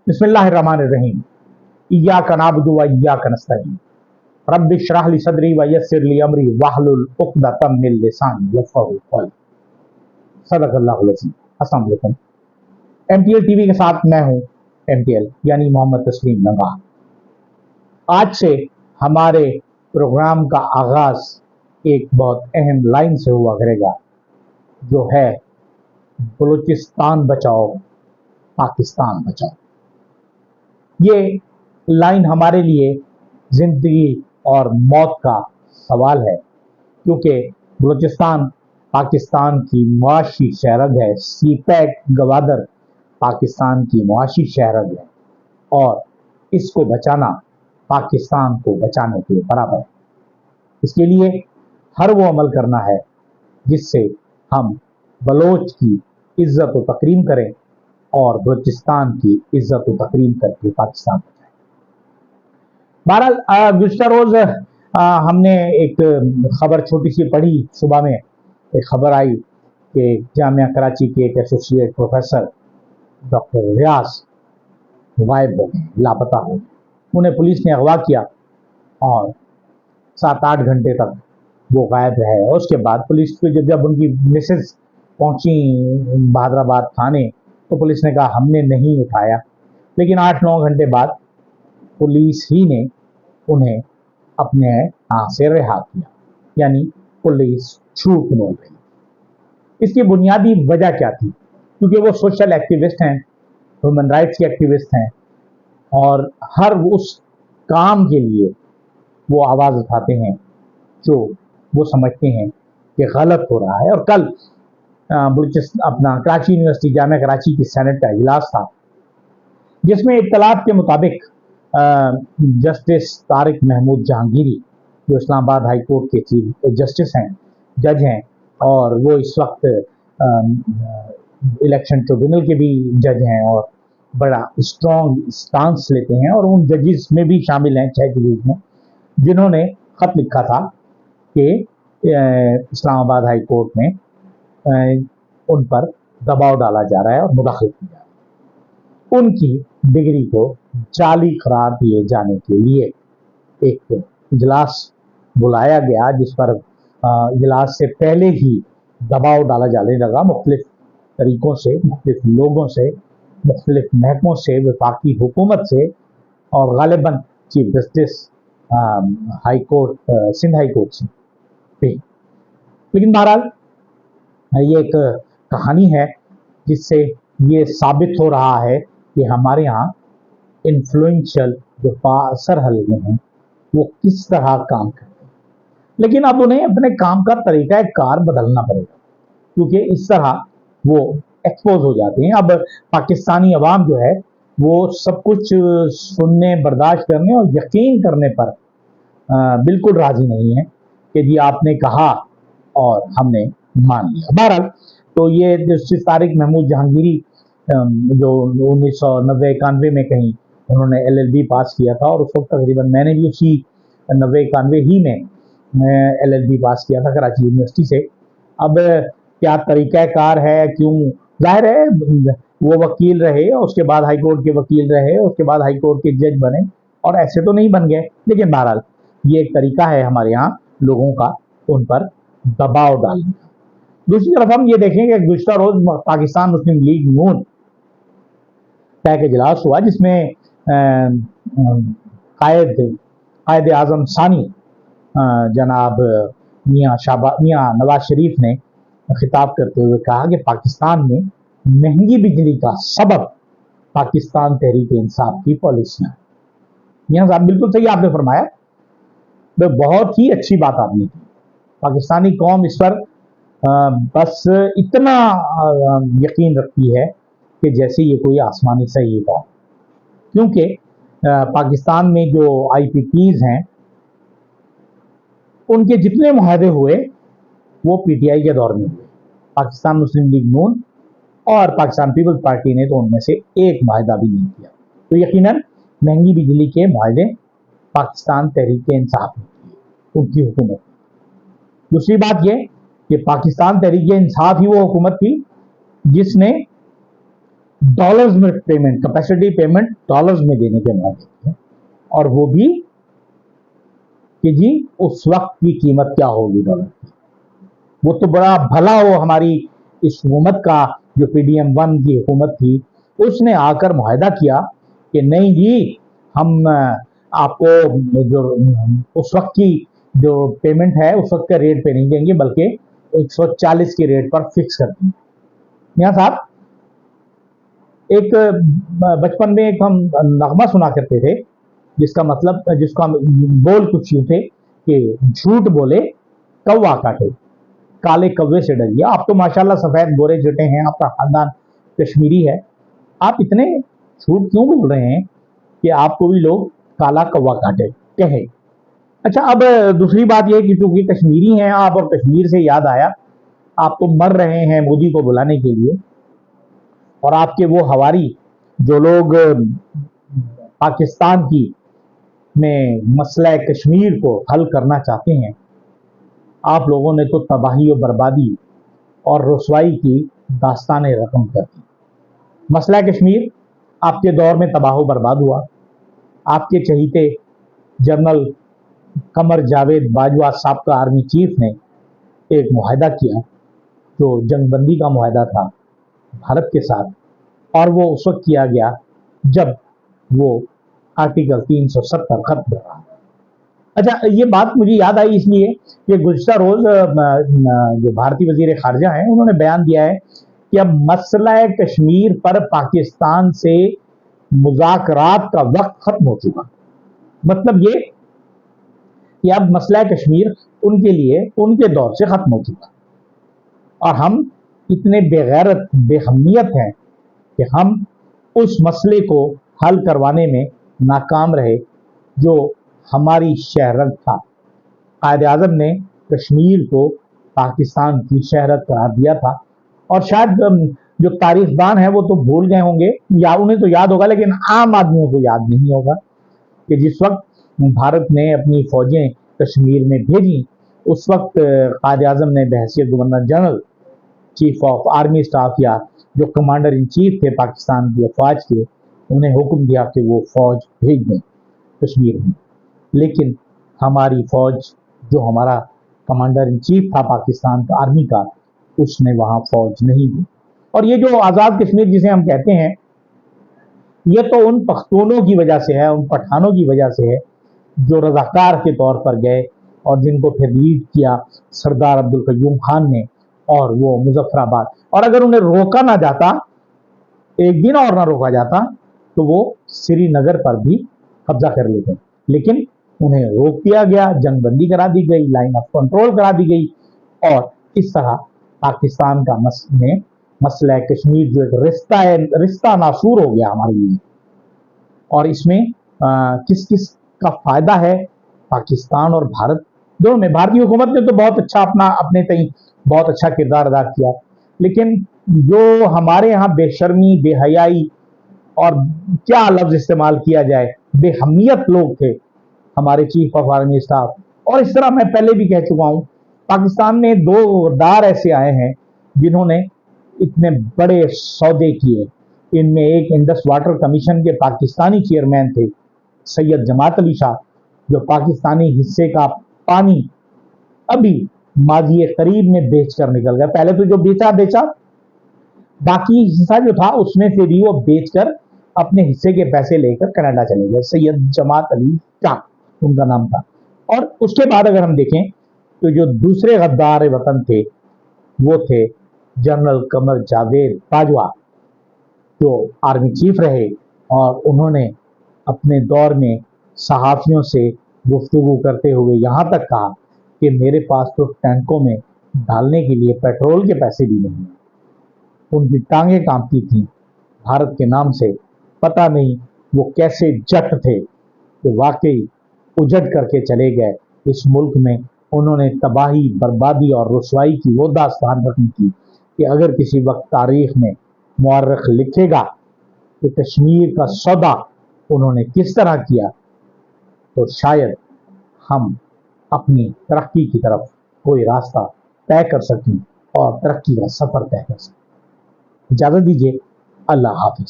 बिस्मिल्लाहिर्रहमानिर्रहीम। इय्याका नअबुदु व इय्याका नस्तईन। रब्बि इश्रह ली सदरी व यस्सिर ली अमरी वहलुल उक़दतम मिन लिसानी यफ़क़हू क़ौली। सदक़ल्लाहुल अज़ीम। अस्सलाम वालेकुम। एमटीएल टीवी के साथ मैं हूं एमटीएल यानी मोहम्मद तस्लीम नवाब। आज से हमारे प्रोग्राम का आगाज एक बहुत अहम लाइन से हुआ करेगा, जो है बलूचिस्तान बचाओ पाकिस्तान बचाओ। ये लाइन हमारे लिए जिंदगी और मौत का सवाल है, क्योंकि बलूचिस्तान पाकिस्तान की मुआशी शहरग है। सीपैक गवादर पाकिस्तान की मुआशी शहरग है और इसको बचाना पाकिस्तान को बचाने के बराबर है। इसके लिए हर वो अमल करना है जिससे हम बलोच की इज्जत व तकरीम करें और बलूचिस्तान की इज्जत व तकरीम करके पाकिस्तान बचाएं। बहरहाल गुज़िश्ता रोज हमने एक खबर छोटी सी पढ़ी। सुबह में एक खबर आई कि जामिया कराची के एक एसोसिएट प्रोफेसर डॉक्टर रियाज गायब हो गए, लापता हो गए। उन्हें पुलिस ने अगवा किया और 7-8 घंटे तक वो गायब रहे। और उसके बाद पुलिस को जब उनकी मिसेज पहुंची बहादराबाद थाने, तो पुलिस ने कहा हमने नहीं उठाया। लेकिन 8-9 घंटे बाद पुलिस ही ने उन्हें अपने हाथ से रिहा किया, यानी पुलिस झूठ बोल रही। इसकी बुनियादी वजह क्या थी? क्योंकि वो सोशल एक्टिविस्ट हैं, ह्यूमन राइट्स के एक्टिविस्ट हैं और हर उस काम के लिए वो आवाज़ उठाते हैं जो वो समझते हैं कि गलत हो रहा है। और कल अपना कराची यूनिवर्सिटी जामिया कराची की सेनेट का इजलास था, जिसमें इत्तलात के मुताबिक जस्टिस तारिक महमूद जहांगीरी, जो इस्लामाबाद हाई कोर्ट के चीफ जस्टिस हैं, जज हैं, और वो इस वक्त इलेक्शन ट्रिब्यूनल के भी जज हैं और बड़ा स्ट्रॉन्ग स्टांस लेते हैं, और उन जजेस में भी शामिल हैं 6 जजेस में, जिन्होंने खत लिखा था कि इस्लामाबाद हाई कोर्ट में उन पर दबाव डाला जा रहा है और मुदाखलत की जा रही है। उनकी डिग्री को जाली करार दिए जाने के लिए एक इजलास बुलाया गया, जिस पर इजलास से पहले ही दबाव डाला जाने लगा मुख्तलिफ तरीकों से, मुख्तलिफ लोगों से, मुख्तलिफ महकमों से, वफाकी हुकूमत से और गालिबन chief justice high court Sindh high court से भी। लेकिन बहरहाल ये एक कहानी है जिससे ये साबित हो रहा है कि हमारे यहाँ इन्फ्लुएंशियल जो बाअसर हलके हैं वो किस तरह काम करते हैं। लेकिन अब उन्हें अपने काम का तरीका कार बदलना पड़ेगा, क्योंकि इस तरह वो एक्सपोज हो जाते हैं। अब पाकिस्तानी अवाम जो है वो सब कुछ सुनने, बर्दाश्त करने और यकीन करने पर बिल्कुल राजी नहीं है कि जी आपने कहा और हमने मान लिया। बहरहाल तो ये जस्टिस तारिक महमूद जहांगीरी जो 1990-91 में कहीं उन्होंने LLB पास किया था, और उस वक्त तकरीबन मैंने भी उसी 90-91 ही में LLB पास किया था कराची यूनिवर्सिटी से। अब क्या तरीक़ाकार है, क्यों? जाहिर है वो वकील रहे और उसके बाद हाई कोर्ट के वकील रहे, उसके बाद हाई कोर्ट के जज बने, और ऐसे तो नहीं बन गए। लेकिन बहरहाल ये एक तरीका है हमारे यहाँ लोगों का उन पर दबाव डालने का। दूसरी तरफ हम ये देखेंगे कि गुज़िश्ता रोज पाकिस्तान मुस्लिम लीग नून का एक इजलास हुआ, जिसमें कायद आज़म सानी जनाब मियाँ नवाज शरीफ ने खिताब करते हुए कहा कि पाकिस्तान में महंगी बिजली का सबब पाकिस्तान तहरीक इंसाफ की पॉलिसियाँ। मियाँ साहब बिल्कुल सही आपने फरमाया, बहुत ही अच्छी बात आपने की। पाकिस्तानी कौम इस पर बस इतना यकीन रखती है कि जैसे ये कोई आसमानी सही हो, क्योंकि पाकिस्तान में जो IPPs हैं उनके जितने मुआहदे हुए वो PTI के दौर में हुए। पाकिस्तान मुस्लिम लीग नून और पाकिस्तान पीपल्स पार्टी ने तो उनमें से एक मुआहदा भी नहीं किया। तो यकीनन महंगी बिजली के मुआहदे पाकिस्तान तहरीक इंसाफ ने किए, उनकी हुकूमत। दूसरी बात यह कि पाकिस्तान तहरीक इंसाफ ही वो हुकूमत थी जिसने डॉलर्स में पेमेंट, कैपेसिटी पेमेंट डॉलर्स में देने के मुआदे थे, और वो भी कि जी उस वक्त की कीमत क्या होगी डॉलर की। वो तो बड़ा भला हो हमारी इस हुकूमत का, जो PDM-1 की हुकूमत थी, उसने आकर मुआहदा किया कि नहीं जी, हम आपको जो उस वक्त की जो पेमेंट है उस वक्त के रेट पे नहीं देंगे, बल्कि 140 के रेट पर फिक्स कर देंगे। मियां साहब, एक बचपन में एक हम नगमा सुना करते थे, जिसका मतलब, जिसका बोल कुछ यूं थे कि झूठ बोले कौवा काटे, काले कौवे से डरिए। आप तो माशाल्लाह सफेद गोरे जटे हैं, आपका खानदान कश्मीरी है, आप इतने झूठ क्यों बोल रहे हैं कि आपको भी लोग काला कौवा काटे कहे? अच्छा, अब दूसरी बात यह कि चूंकि कश्मीरी हैं आप, और कश्मीर से याद आया, आप तो मर रहे हैं मोदी को बुलाने के लिए, और आपके वो हवारी जो लोग पाकिस्तान की में मसला कश्मीर को हल करना चाहते हैं, आप लोगों ने तो तबाही और बर्बादी और रुसवाई की दास्तानें रकम कर दी। मसला कश्मीर आपके दौर में तबाह बर्बाद हुआ। आपके चहीते जनरल कमर जावेद बाजवा साहब का आर्मी चीफ ने एक मुआहदा किया, जो जंगबंदी का मुआहदा था भारत के साथ, और वो उस वक्त किया गया जब वो आर्टिकल 370 खत्म रहा। अच्छा, ये बात मुझे याद आई इसलिए कि गुज़िश्ता रोज जो भारतीय वजीर खारजा हैं, उन्होंने बयान दिया है कि अब मसला कश्मीर पर पाकिस्तान से मुज़ाकरात का वक्त खत्म हो चुका। मतलब ये कि अब मसला कश्मीर उनके लिए उनके दौर से खत्म हो चुका, और हम इतने बेगैरत बेहमियत हैं कि हम उस मसले को हल करवाने में नाकाम रहे जो हमारी शहरत था। कायद आज़म ने कश्मीर को पाकिस्तान की शहरत करार दिया था, और शायद जो तारीखदान है वो तो भूल गए होंगे, या उन्हें तो याद होगा लेकिन आम आदमियों को याद नहीं होगा, कि जिस वक्त भारत ने अपनी फौजें कश्मीर में भेजी, उस वक्त कायद आज़म ने बहैसियत governor general, chief of army staff, या जो कमांडर इन चीफ थे पाकिस्तान की फौज के, उन्हें हुक्म दिया कि वो फौज भेज दें कश्मीर में। लेकिन हमारी फौज, जो हमारा कमांडर इन चीफ था पाकिस्तान का आर्मी का, उसने वहां फौज नहीं दी। और ये जो आज़ाद कश्मीर जिसे हम कहते हैं, ये तो उन पख्तूनों की वजह से है, उन पठानों की वजह से है, जो रजाकार के तौर पर गए और जिनको फिर लीड किया सरदार अब्दुल कयूम खान ने, और वो मुजफ्फराबाद, और अगर उन्हें रोका ना जाता, एक दिन और ना रोका जाता, तो वो श्रीनगर पर भी कब्जा कर लेते। लेकिन उन्हें रोक दिया गया, जंगबंदी करा दी गई, लाइन ऑफ कंट्रोल करा दी गई, और इस तरह पाकिस्तान का मसला कश्मीर जो एक रिश्ता है, रिश्ता नासूर हो गया हमारे लिए। और इसमें किस किस का फायदा है? पाकिस्तान और भारत दोनों में। भारतीय हुकूमत ने तो बहुत अच्छा अपने तय बहुत अच्छा किरदार अदा किया, लेकिन जो हमारे यहाँ बेशर्मी, बेहयाई, और क्या लफ्ज इस्तेमाल किया जाए, बेहमियत लोग थे हमारे चीफ ऑफ आर्मी स्टाफ। और इस तरह मैं पहले भी कह चुका हूं, पाकिस्तान में दो गद्दार ऐसे आए हैं जिन्होंने इतने बड़े सौदे किए। इनमें एक इंडस वाटर कमीशन के पाकिस्तानी चेयरमैन थे सैयद जमात अली शाह, जो पाकिस्तानी हिस्से का पानी अभी माजी करीब में बेच कर निकल गया। पहले तो जो बेचा, बाकी हिस्सा जो था उसमें से भी वो बेचकर अपने हिस्से के पैसे लेकर कनाडा चले गए। सैयद जमात अली शाह उनका नाम था। और उसके बाद अगर हम देखें तो जो दूसरे गद्दार वतन थे, वो थे जनरल कमर जावेद बाजवा, जो आर्मी चीफ रहे, और उन्होंने अपने दौर में सहाफियों से गुफ्तगू करते हुए यहाँ तक कहा कि मेरे पास तो टैंकों में डालने के लिए पेट्रोल के पैसे भी नहीं हैं। उनकी टांगें कांपती थीं भारत के नाम से। पता नहीं वो कैसे जट थे कि वाकई उजड़ करके चले गए इस मुल्क में। उन्होंने तबाही, बर्बादी और रुसवाई की वो दास्तान रकम की कि अगर किसी वक्त तारीख में मुअर्रिख लिखेगा कि कश्मीर का सौदा उन्होंने किस तरह किया, तो शायद हम अपनी तरक्की की तरफ कोई रास्ता तय कर सकें और तरक्की का सफर तय कर सकें। इजाजत दीजिए, اللہ حافظ.